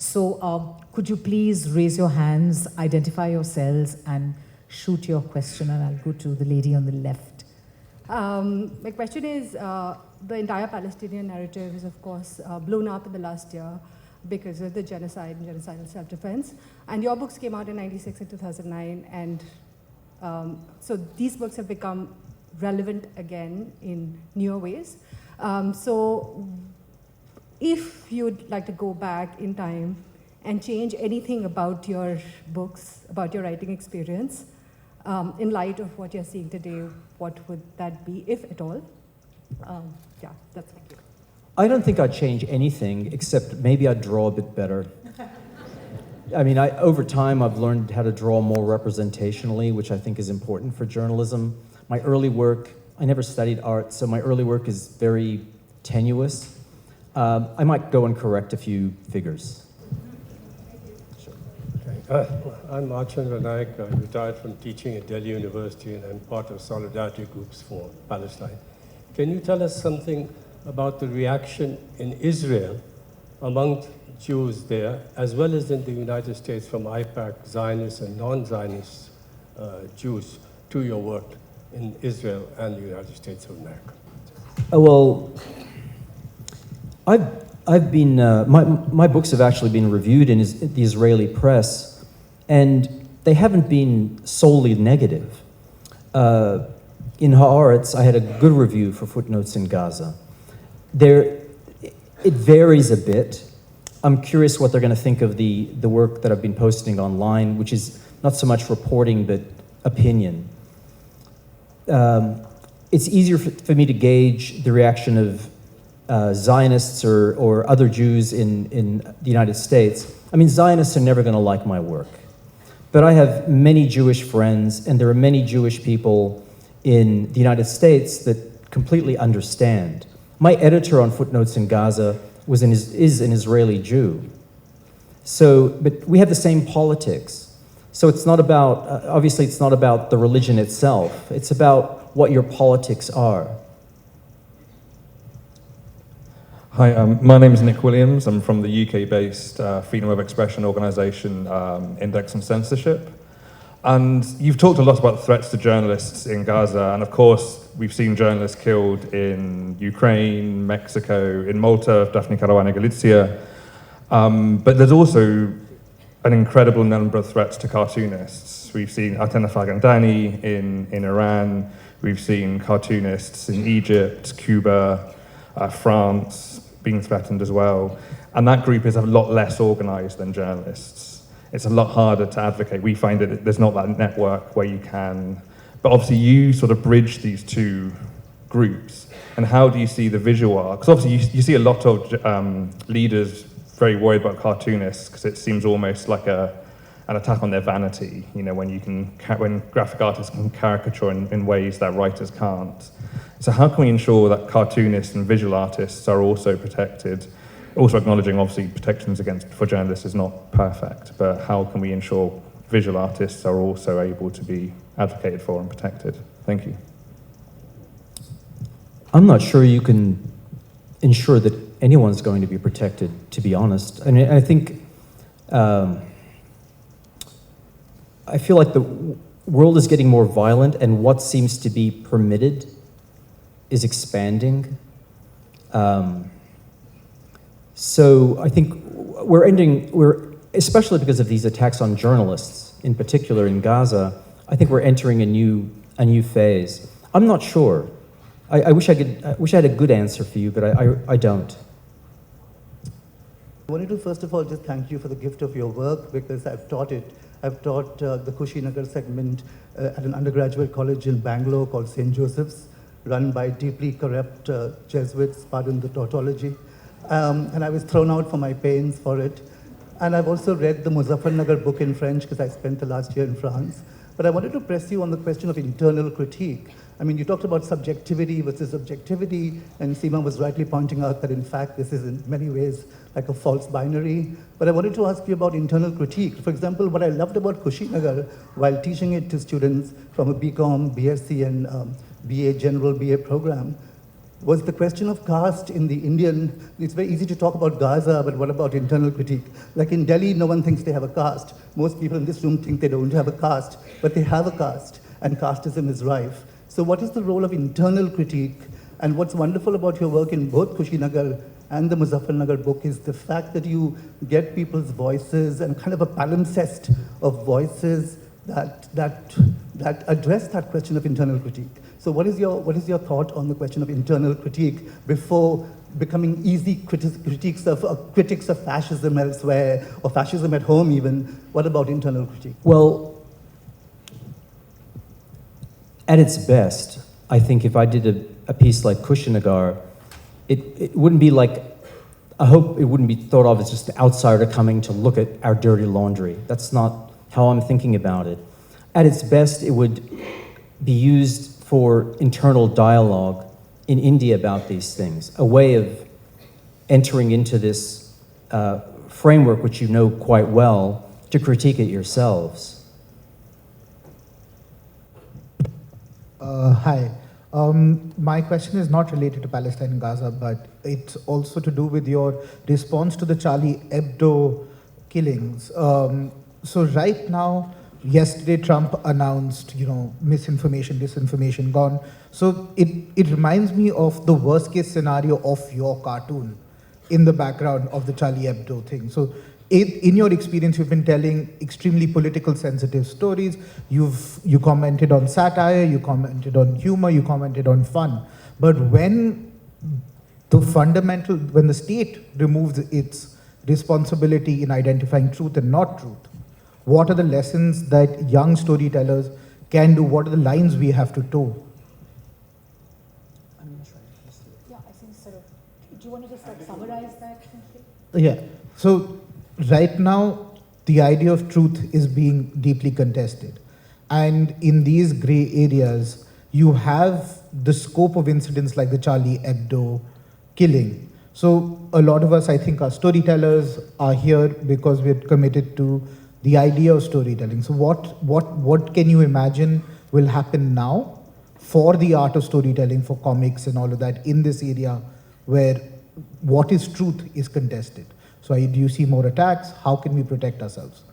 So could you please raise your hands, identify yourselves, and shoot your question, and I'll go to the lady on the left. My question is, the entire Palestinian narrative is, of course, blown up in the last year because of the genocide and genocidal self-defense. And your books came out in 96 and 2009, and so these books have become relevant again in newer ways. So if you'd like to go back in time and change anything about your books, about your writing experience, in light of what you're seeing today, what would that be, if at all? Yeah, that's thank you. I don't think I'd change anything, except maybe I'd draw a bit better. I mean, over time, I've learned how to draw more representationally, which I think is important for journalism. My early work, I never studied art, so my early work is very tenuous. I might go and correct a few figures. I'm Archandra Naik. I retired from teaching at Delhi University and I'm part of solidarity groups for Palestine. Can you tell us something about the reaction in Israel among Jews there, as well as in the United States from IPAC, Zionists and non-Zionist Jews to your work in Israel and the United States of America? Well, I've been, my books have actually been reviewed in the Israeli press, and they haven't been solely negative. In Haaretz, I had a good review for Footnotes in Gaza. It varies a bit. I'm curious what they're going to think of the work that I've been posting online, which is not so much reporting, but opinion. It's easier for me to gauge the reaction of Zionists or other Jews in the United States. I mean, Zionists are never going to like my work. But I have many Jewish friends, and there are many Jewish people in the United States that completely understand. My editor on Footnotes in Gaza is an Israeli Jew. So, but we have the same politics. So it's not about, obviously it's not about the religion itself. It's about what your politics are. Hi, my name is Nick Williams. I'm from the UK-based Freedom of Expression organisation, Index on Censorship. And you've talked a lot about threats to journalists in Gaza, and of course, we've seen journalists killed in Ukraine, Mexico, in Malta, Daphne Caruana Galizia. But there's also an incredible number of threats to cartoonists. We've seen Atena Fargandani in Iran. We've seen cartoonists in Egypt, Cuba, France being threatened as well. And that group is a lot less organized than journalists. It's a lot harder to advocate. We find that there's not that network where you can, but obviously you sort of bridge these two groups. And how do you see the visual art? Because obviously you see a lot of leaders very worried about cartoonists because it seems almost like an attack on their vanity, you know, when graphic artists can caricature in ways that writers can't. So how can we ensure that cartoonists and visual artists are also protected? Also acknowledging, obviously, protections for journalists is not perfect, but how can we ensure visual artists are also able to be advocated for and protected? Thank you. I'm not sure you can ensure that anyone's going to be protected, to be honest. I mean, I think, I feel like the world is getting more violent, and what seems to be permitted is expanding. So I think we're especially because of these attacks on journalists, in particular in Gaza, I think we're entering a new phase. I'm not sure. I wish I had a good answer for you, but I don't. I wanted to first of all just thank you for the gift of your work, because I've taught it. I've taught the Kushinagar segment at an undergraduate college in Bangalore called St. Joseph's, run by deeply corrupt Jesuits, pardon the tautology. And I was thrown out for my pains for it. And I've also read the Muzaffarnagar book in French because I spent the last year in France. But I wanted to press you on the question of internal critique. I mean, you talked about subjectivity versus objectivity, and Seema was rightly pointing out that in fact this is in many ways like a false binary. But I wanted to ask you about internal critique. For example, what I loved about Kushinagar while teaching it to students from a BCom, BSc, and BA, general BA program, was the question of caste in the Indian. It's very easy to talk about Gaza, but what about internal critique? Like in Delhi, no one thinks they have a caste. Most people in this room think they don't have a caste, but they have a caste, and casteism is rife. So what is the role of internal critique? And what's wonderful about your work in both Kushinagar and the Muzaffarnagar book is the fact that you get people's voices and kind of a palimpsest of voices that address that question of internal critique. So what is your thought on the question of internal critique before becoming easy critics of fascism elsewhere, or fascism at home even? What about internal critique? Well, at its best, I think if I did a piece like Kushinagar, it wouldn't be like, I hope it wouldn't be thought of as just an outsider coming to look at our dirty laundry. That's not how I'm thinking about it. At its best, it would be used for internal dialogue in India about these things, a way of entering into this framework, which you know quite well, to critique it yourselves. Hi. My question is not related to Palestine and Gaza, but it's also to do with your response to the Charlie Hebdo killings. So right now, yesterday Trump announced, misinformation, disinformation gone. So it reminds me of the worst case scenario of your cartoon in the background of the Charlie Hebdo thing. So in your experience, you've been telling extremely political sensitive stories. You commented on satire, you commented on humor, you commented on fun. But when the state removes its responsibility in identifying truth and not truth, what are the lessons that young storytellers can do? What are the lines we have to toe? Yeah, I think sort of, do you want to just summarize that? Yeah. So right now, the idea of truth is being deeply contested. And in these gray areas, you have the scope of incidents like the Charlie Hebdo killing. So a lot of us, I think, are storytellers, are here because we're committed to the idea of storytelling. So what can you imagine will happen now for the art of storytelling, for comics and all of that in this area where what is truth is contested? So do you see more attacks? How can we protect ourselves?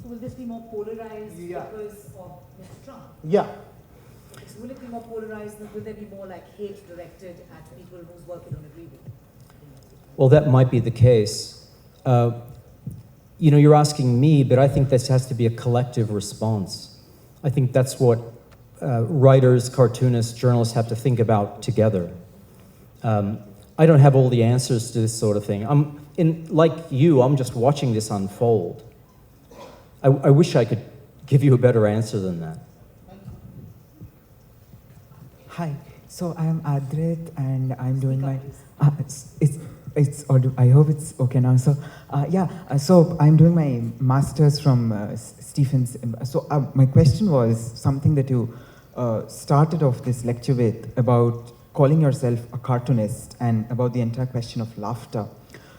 So will this be more polarized because of Mr. Trump? Yeah. So will it be more polarized? Will there be more like hate directed at people whose work you don't agree with? Well, that might be the case. You're asking me, but I think this has to be a collective response. I think that's what writers, cartoonists, journalists have to think about together. I don't have all the answers to this sort of thing. Like you, I'm just watching this unfold. I wish I could give you a better answer than that. Hi, so I am Adrit and I'm doing my, it's I hope it's okay now. So so I'm doing my master's from Stephens. So my question was something that you started off this lecture with about calling yourself a cartoonist and about the entire question of laughter.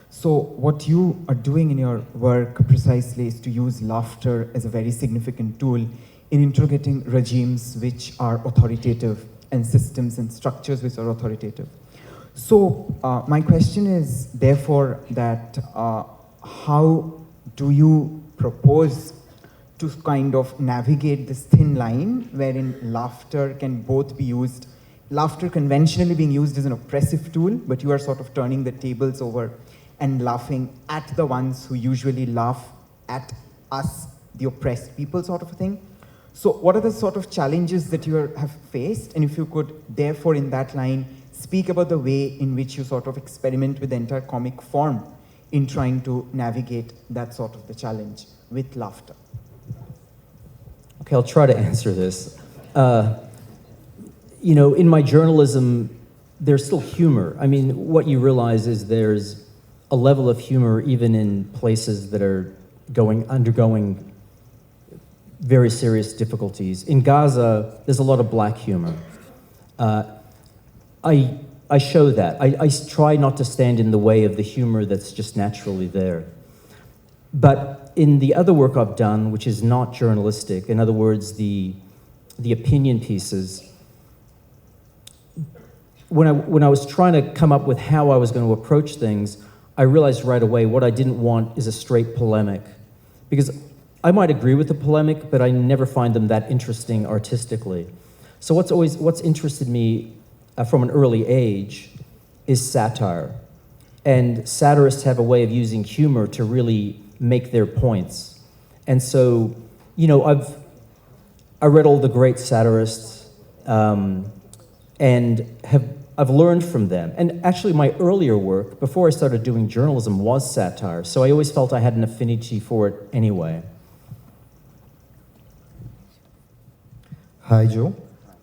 So what you are doing in your work precisely is to use laughter as a very significant tool in interrogating regimes which are authoritative and systems and structures which are authoritative. So my question is therefore that how do you propose to kind of navigate this thin line wherein laughter can both be used, laughter conventionally being used as an oppressive tool, but you are sort of turning the tables over and laughing at the ones who usually laugh at us, the oppressed people sort of a thing. So what are the sort of challenges that you have faced? And if you could therefore in that line speak about the way in which you sort of experiment with the entire comic form in trying to navigate that sort of the challenge with laughter. Okay, I'll try to answer this. In my journalism, there's still humor. I mean, what you realize is there's a level of humor even in places that are undergoing very serious difficulties. In Gaza, there's a lot of black humor. I show that. I try not to stand in the way of the humor that's just naturally there. But in the other work I've done, which is not journalistic, in other words, the opinion pieces, when I was trying to come up with how I was going to approach things, I realized right away what I didn't want is a straight polemic. Because I might agree with the polemic, but I never find them that interesting artistically. So what's interested me from an early age is satire. And satirists have a way of using humor to really make their points. And so, you know, I read all the great satirists, and I've learned from them. And actually my earlier work, before I started doing journalism, was satire. So I always felt I had an affinity for it anyway. Hi, Joe.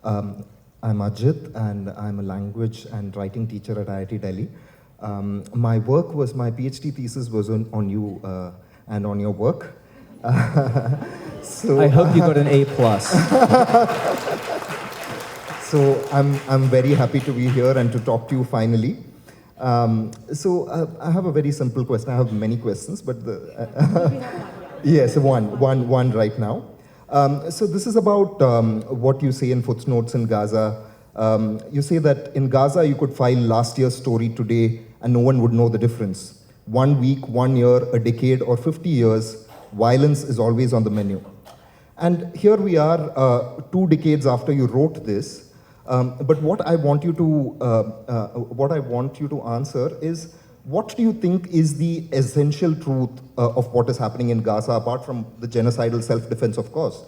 I'm Ajit, and I'm a language and writing teacher at IIT Delhi. My PhD thesis was on you and on your work. So I hope you got an A+. So I'm very happy to be here and to talk to you finally. So I have a very simple question. I have many questions, but yes, one right now. So this is about what you say in footnotes in Gaza. You say that in Gaza you could file last year's story today and no one would know the difference. 1 week, 1 year, a decade, or 50 years, violence is always on the menu. And here we are 2 decades after you wrote this. But what I want you to answer is, what do you think is the essential truth of what is happening in Gaza, apart from the genocidal self-defense, of course?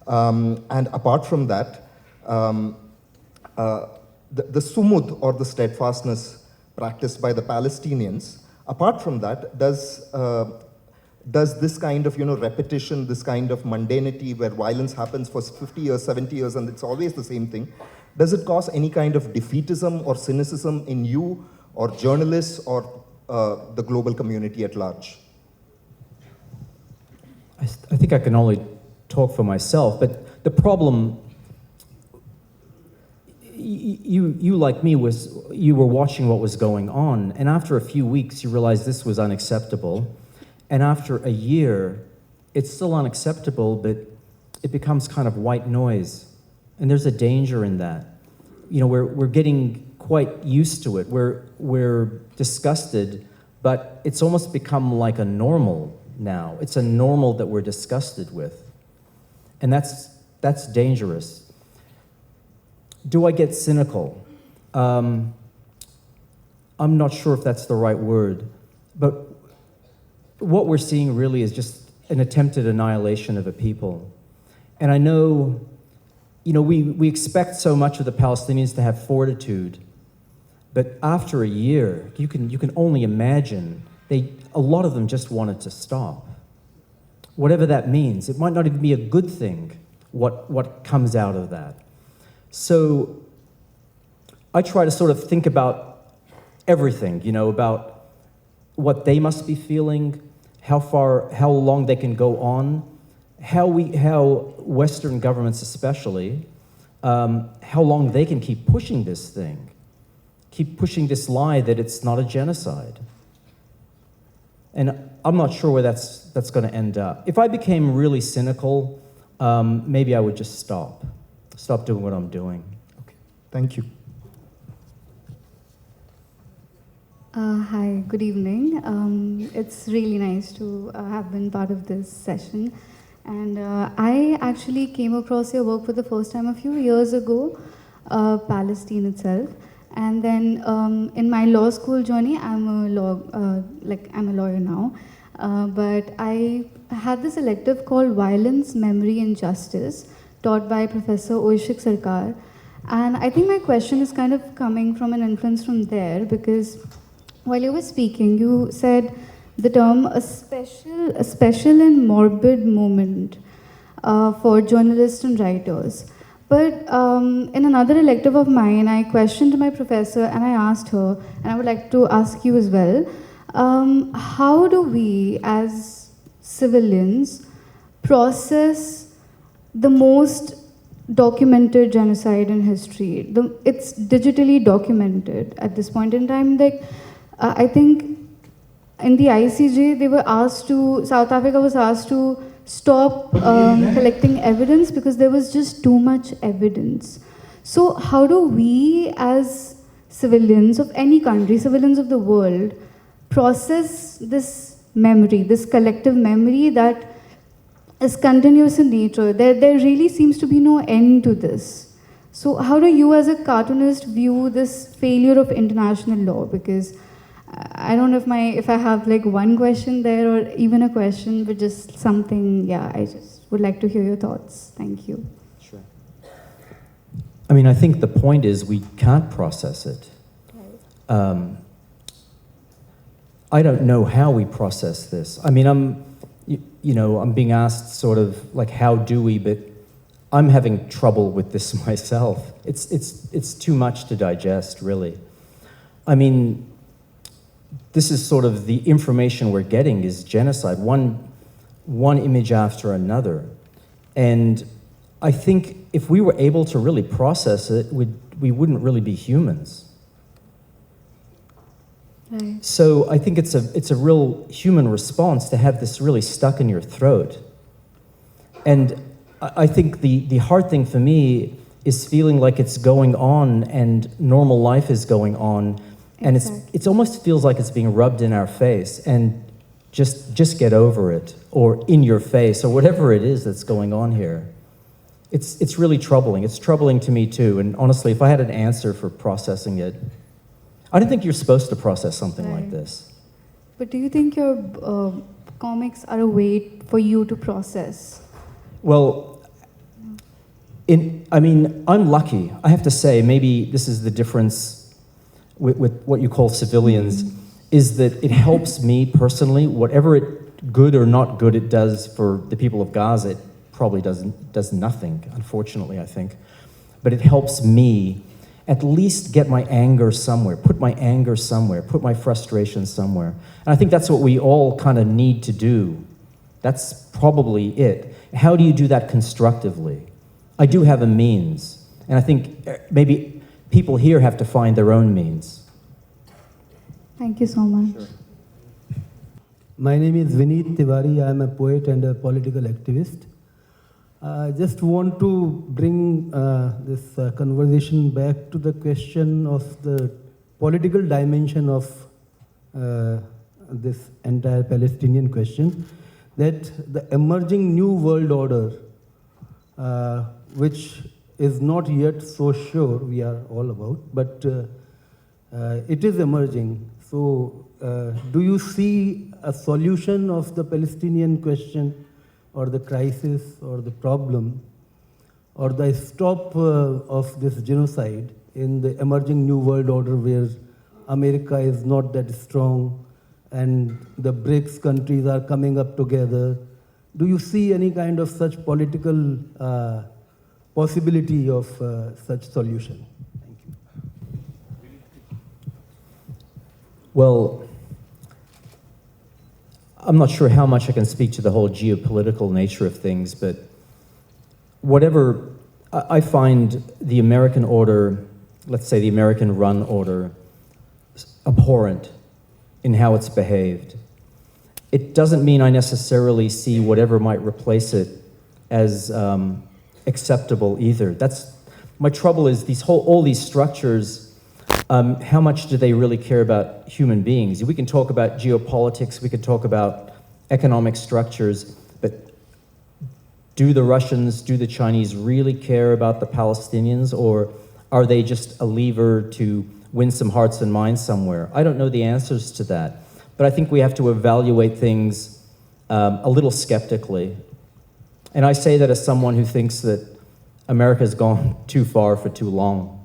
And apart from that, the sumud, or the steadfastness practiced by the Palestinians, apart from that, does this kind of repetition, this kind of mundanity where violence happens for 50 years, 70 years, and it's always the same thing, does it cause any kind of defeatism or cynicism in you, or journalists, or the global community at large? I think I can only talk for myself, but the problem, you like me, you were watching what was going on, and after a few weeks you realized this was unacceptable, and after a year it's still unacceptable, but it becomes kind of white noise, and there's a danger in that. You know, we're getting quite used to it. We're disgusted, but it's almost become like a normal now. It's a normal that we're disgusted with, and that's dangerous. Do I get cynical? I'm not sure if that's the right word, but what we're seeing really is just an attempted annihilation of a people. And I know, we expect so much of the Palestinians to have fortitude, but after a year, you can only imagine, a lot of them just wanted to stop. Whatever that means, it might not even be a good thing, what comes out of that. So I try to sort of think about everything, about what they must be feeling, how long they can go on, how Western governments especially, how long they can keep pushing this thing, keep pushing this lie that it's not a genocide. And I'm not sure where that's going to end up. If I became really cynical, maybe I would just stop doing what I'm doing. Okay, thank you. Hi, good evening. It's really nice to have been part of this session. And I actually came across your work for the first time a few years ago, Palestine itself. And then in my law school journey, I'm a lawyer now. But I had this elective called Violence, Memory and Justice, taught by Professor Oishik Sarkar. And I think my question is kind of coming from an influence from there, because while you were speaking, you said the term a special and morbid moment for journalists and writers. But in another elective of mine, I questioned my professor and I asked her, and I would like to ask you as well, how do we as civilians process the most documented genocide in history? It's digitally documented at this point in time. I think in the ICJ, South Africa was asked to stop collecting evidence because there was just too much evidence. So how do we as civilians of any country, civilians of the world, process this memory, this collective memory that is continuous in nature. There really seems to be no end to this. So how do you as a cartoonist view this failure of international law? Because I don't know if I have like one question there or even a question, but just something, yeah, I just would like to hear your thoughts. Thank you. Sure. I mean, I think the point is we can't process it. Right. I don't know how we process this. I mean, I'm being asked sort of like, how do we, but I'm having trouble with this myself. It's too much to digest, really. I mean, this is sort of the information we're getting is genocide, one image after another. And I think if we were able to really process it, we wouldn't really be humans. Right. So I think it's a real human response to have this really stuck in your throat. And I think the hard thing for me is feeling like it's going on and normal life is going on, and Exactly. it almost feels like it's being rubbed in our face, and just get over it, or in your face, or whatever it is that's going on here. It's really troubling. It's troubling to me too, and honestly, if I had an answer for processing it, I don't think you're supposed to process something like Right. this. But do you think your comics are a way for you to process? Well, I'm lucky. I have to say, maybe this is the difference with what you call civilians, is that it helps me personally, whatever good or not good it does for the people of Gaza, it probably does nothing, unfortunately, I think. But it helps me at least get my anger somewhere, put my anger somewhere, put my frustration somewhere. And I think that's what we all kind of need to do. That's probably it. How do you do that constructively? I do have a means, and I think maybe people here have to find their own means. Thank you so much. Sure. My name is Vineet Tiwari. I am a poet and a political activist. I just want to bring this conversation back to the question of the political dimension of this entire Palestinian question, that the emerging new world order, which is not yet so sure we are all about, but it is emerging. So do you see a solution of the Palestinian question, or the crisis, or the problem, or the stop of this genocide in the emerging new world order where America is not that strong and the BRICS countries are coming up together? Do you see any kind of such political possibility of such solution? Thank you. Well, I'm not sure how much I can speak to the whole geopolitical nature of things, but I find the American order, let's say the American run order, abhorrent in how it's behaved. It doesn't mean I necessarily see whatever might replace it as acceptable either. My trouble is all these structures. How much do they really care about human beings? We can talk about geopolitics, we can talk about economic structures, but do the Russians, do the Chinese really care about the Palestinians, or are they just a lever to win some hearts and minds somewhere? I don't know the answers to that, but I think we have to evaluate things a little skeptically. And I say that as someone who thinks that America's gone too far for too long.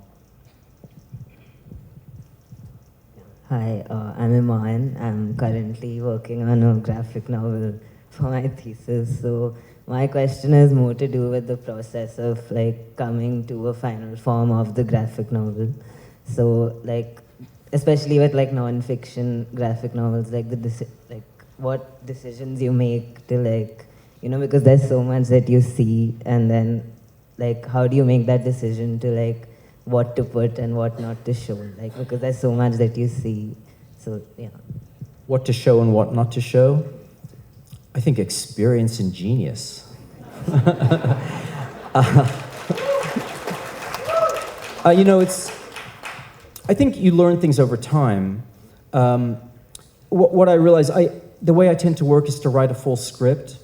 Hi, I'm Iman. I'm currently working on a graphic novel for my thesis. So my question is more to do with the process of like coming to a final form of the graphic novel. So like, especially with like non-fiction graphic novels, like what decisions you make to like, because there's so much that you see, and then like how do you make that decision to like what to put and what not to show, like, because there's so much that you see. So yeah. What to show and what not to show? I think experience and genius. I think you learn things over time. What I realize, the way I tend to work is to write a full script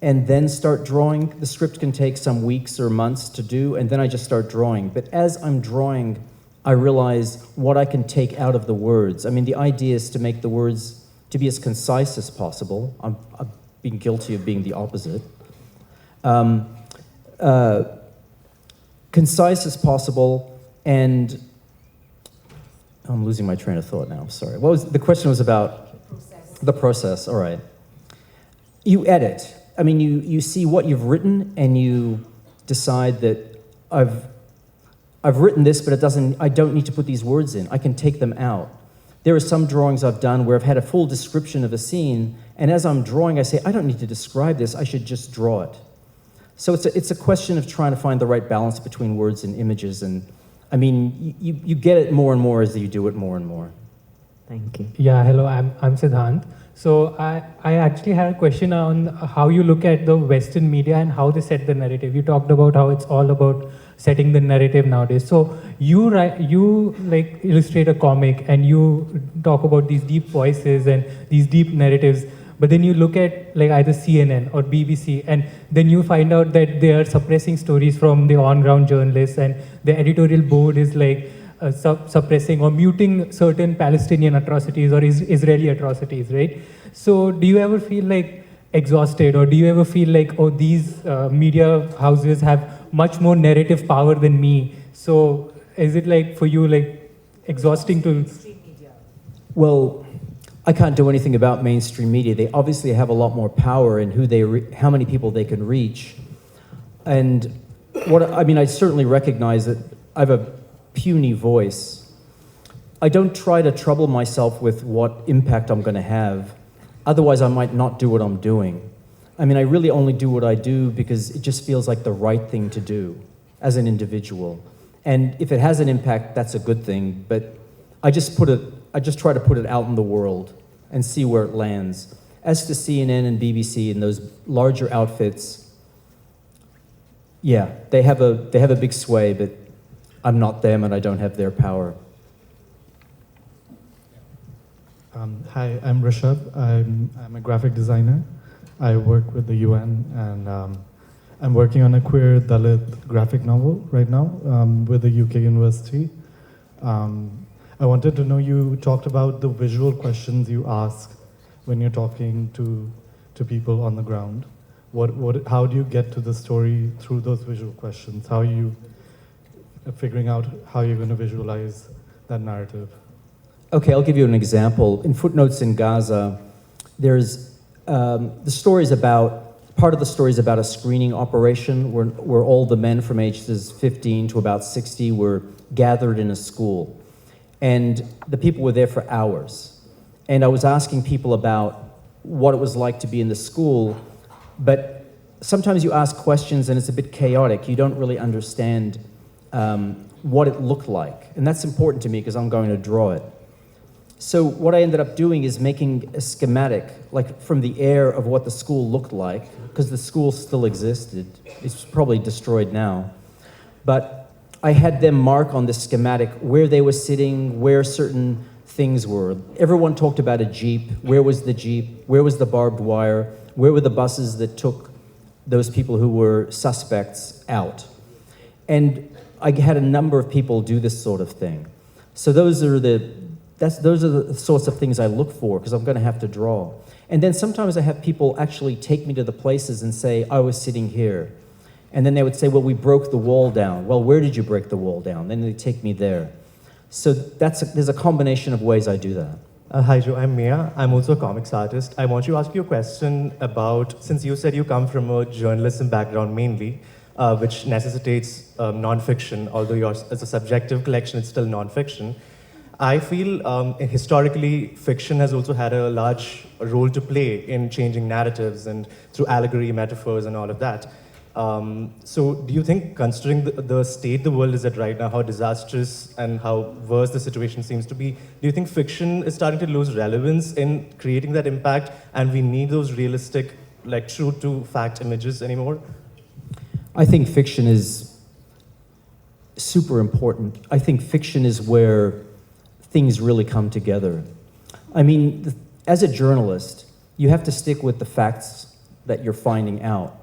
and then start drawing. The script can take some weeks or months to do, and then I just start drawing. But as I'm drawing, I realize what I can take out of the words. I mean, the idea is to make the words to be as concise as possible. I've been guilty of being the opposite. Concise as possible, and I'm losing my train of thought now, I'm sorry. The question was about the process, all right. You edit. I mean, you see what you've written and you decide that I've written this, but I don't need to put these words in. I can take them out. There are some drawings I've done where I've had a full description of a scene, and as I'm drawing, I say, I don't need to describe this, I should just draw it. So it's a question of trying to find the right balance between words and images, and I mean, you get it more and more as you do it more and more. Thank you. Yeah, hello, I'm Siddharth. So I actually had a question on how you look at the Western media and how they set the narrative. You talked about how it's all about setting the narrative nowadays. So you like illustrate a comic and you talk about these deep voices and these deep narratives, but then you look at like either CNN or BBC, and then you find out that they are suppressing stories from the on-ground journalists, and the editorial board is like suppressing or muting certain Palestinian atrocities or Israeli atrocities, right? So do you ever feel like exhausted, or do you ever feel like, oh, these media houses have much more narrative power than me? So is it like for you like exhausting to... Well, I can't do anything about mainstream media. They obviously have a lot more power in how many people they can reach. And I certainly recognize that I have a puny voice. I don't try to trouble myself with what impact I'm going to have. Otherwise, I might not do what I'm doing. I mean, I really only do what I do because it just feels like the right thing to do as an individual. And if it has an impact, that's a good thing. But I just try to put it out in the world and see where it lands. As to CNN and BBC and those larger outfits, yeah, they have a big sway, but I'm not them and I don't have their power. Hi, I'm Rishabh. I'm a graphic designer. I work with the UN, and I'm working on a queer Dalit graphic novel right now with a UK university. I wanted to know, you talked about the visual questions you ask when you're talking to people on the ground. How do you get to the story through those visual questions? How are you figuring out how you're going to visualize that narrative? Okay, I'll give you an example. In Footnotes in Gaza, there's part of the story is about a screening operation where all the men from ages 15 to about 60 were gathered in a school. And the people were there for hours. And I was asking people about what it was like to be in the school, but sometimes you ask questions and it's a bit chaotic. You don't really understand what it looked like. And that's important to me because I'm going to draw it. So what I ended up doing is making a schematic, like from the air of what the school looked like, because the school still existed. It's probably destroyed now. But I had them mark on the schematic where they were sitting, where certain things were. Everyone talked about a Jeep. Where was the Jeep? Where was the barbed wire? Where were the buses that took those people who were suspects out? And I had a number of people do this sort of thing. So those are the sorts of things I look for because I'm going to have to draw. And then sometimes I have people actually take me to the places and say, I was sitting here. And then they would say, well, we broke the wall down. Well, where did you break the wall down? Then they take me there. So there's a combination of ways I do that. Hi, Joe. I'm Mia. I'm also a comics artist. I want to ask you a question about, since you said you come from a journalism background mainly, which necessitates nonfiction, although yours is a subjective collection, it's still nonfiction. I feel historically, fiction has also had a large role to play in changing narratives and through allegory, metaphors, and all of that. So do you think, considering the state the world is at right now, how disastrous and how worse the situation seems to be, do you think fiction is starting to lose relevance in creating that impact and we need those realistic, like true to fact images anymore? I think fiction is super important. I think fiction is where things really come together. I mean, as a journalist, you have to stick with the facts that you're finding out.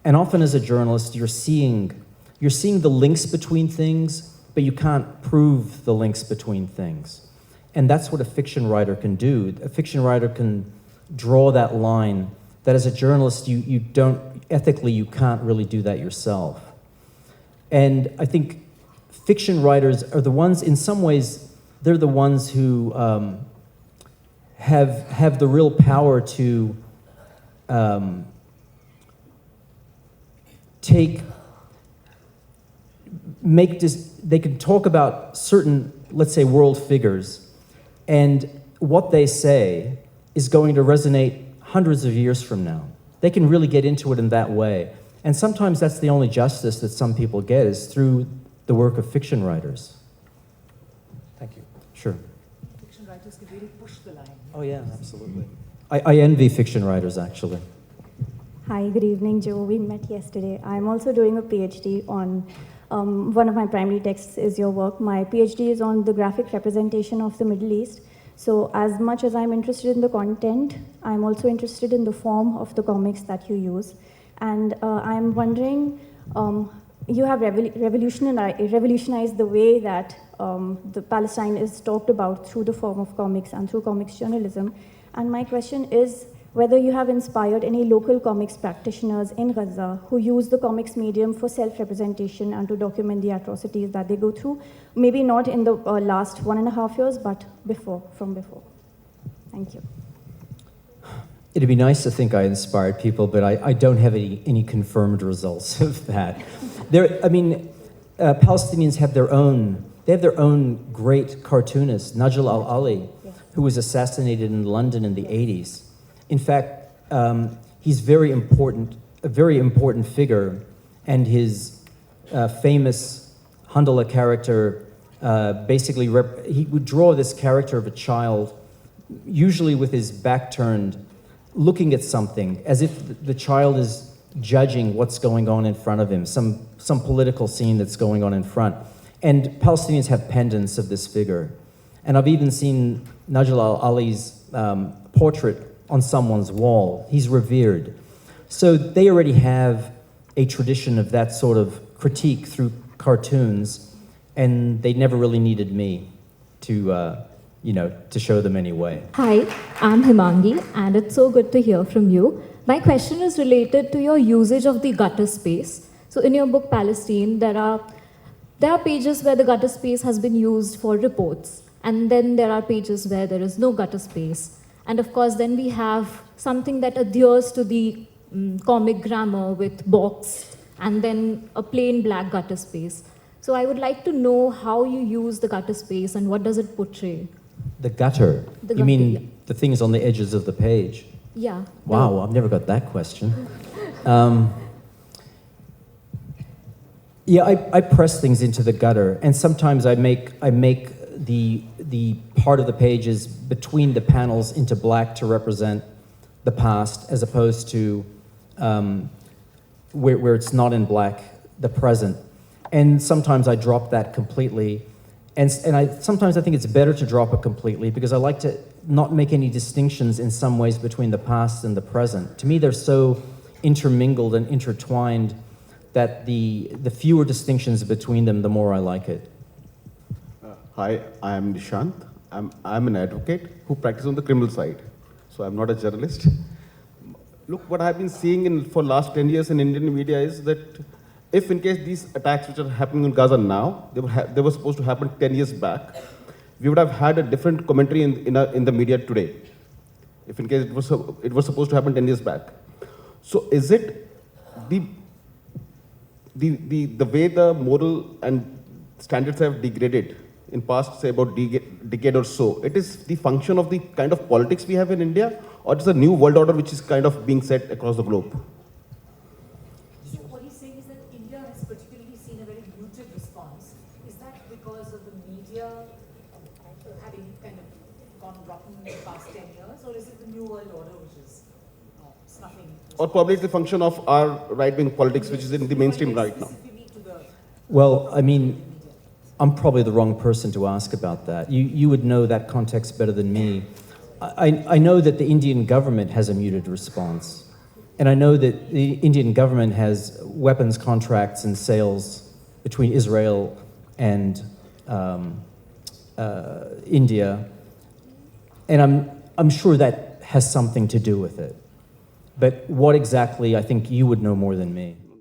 And often as a journalist, you're seeing the links between things, but you can't prove the links between things. And that's what a fiction writer can do. A fiction writer can draw that line that as a journalist, you don't, ethically, you can't really do that yourself. And I think fiction writers are the ones, in some ways, they're the ones who have the real power to they can talk about certain, let's say, world figures, and what they say is going to resonate hundreds of years from now. They can really get into it in that way. And sometimes that's the only justice that some people get, is through the work of fiction writers. Thank you. Sure. Fiction writers can really push the line. Oh yeah, absolutely. I envy fiction writers, actually. Hi, good evening, Joe. We met yesterday. I'm also doing a PhD on, one of my primary texts is your work. My PhD is on the graphic representation of the Middle East. So as much as I'm interested in the content, I'm also interested in the form of the comics that you use. And I'm wondering, you have revolutionized the way that the Palestine is talked about through the form of comics and through comics journalism. And my question is whether you have inspired any local comics practitioners in Gaza who use the comics medium for self-representation and to document the atrocities that they go through, maybe not in the last 1.5 years, but from before. Thank you. It'd be nice to think I inspired people, but I don't have any confirmed results of that. Palestinians have their own great cartoonist, Najal al-Ali, who was assassinated in London in the 80s. In fact, he's a very important figure, and his famous Handala character, basically, he would draw this character of a child, usually with his back turned, looking at something, as if the child is judging what's going on in front of him, some political scene that's going on in front. And Palestinians have pendants of this figure. And I've even seen Najal al-Ali's portrait on someone's wall. He's revered. So they already have a tradition of that sort of critique through cartoons, and they never really needed me to show them any way. Hi, I'm Himangi, and it's so good to hear from you. My question is related to your usage of the gutter space. So in your book, Palestine, there are pages where the gutter space has been used for reports, and then there are pages where there is no gutter space. And of course, then we have something that adheres to the comic grammar with box, and then a plain black gutter space. So I would like to know how you use the gutter space and what does it portray? The gutter? You mean the things on the edges of the page? Yeah. Wow, I've never got that question. I press things into the gutter, and sometimes I make the part of the pages between the panels into black to represent the past, as opposed to where it's not in black, the present. And sometimes I drop that completely. And sometimes I think it's better to drop it completely, because I like to not make any distinctions in some ways between the past and the present. To me, they're so intermingled and intertwined that the fewer distinctions between them, the more I like it. Hi, I am Nishant. I'm an advocate who practices on the criminal side. So I'm not a journalist. Look, what I've been seeing for last 10 years in Indian media is that if in case these attacks which are happening in Gaza now, they were supposed to happen 10 years back, we would have had a different commentary in the media today. If in case it was supposed to happen 10 years back. So is it the way the moral and standards have degraded in past, say, about decade or so, it is the function of the kind of politics we have in India, or it is a new world order which is kind of being set across the globe? So what he's saying is that India has particularly seen a very muted response. Is that because of the media having kind of gone rotten in the past 10 years, or is it the new world order which is snuffing? Or probably it's the function of our right-wing politics, which is in the mainstream right now. Well, I mean, I'm probably the wrong person to ask about that. You would know that context better than me. I know that the Indian government has a muted response. And I know that the Indian government has weapons contracts and sales between Israel and India. And I'm sure that has something to do with it. But what exactly, I think you would know more than me.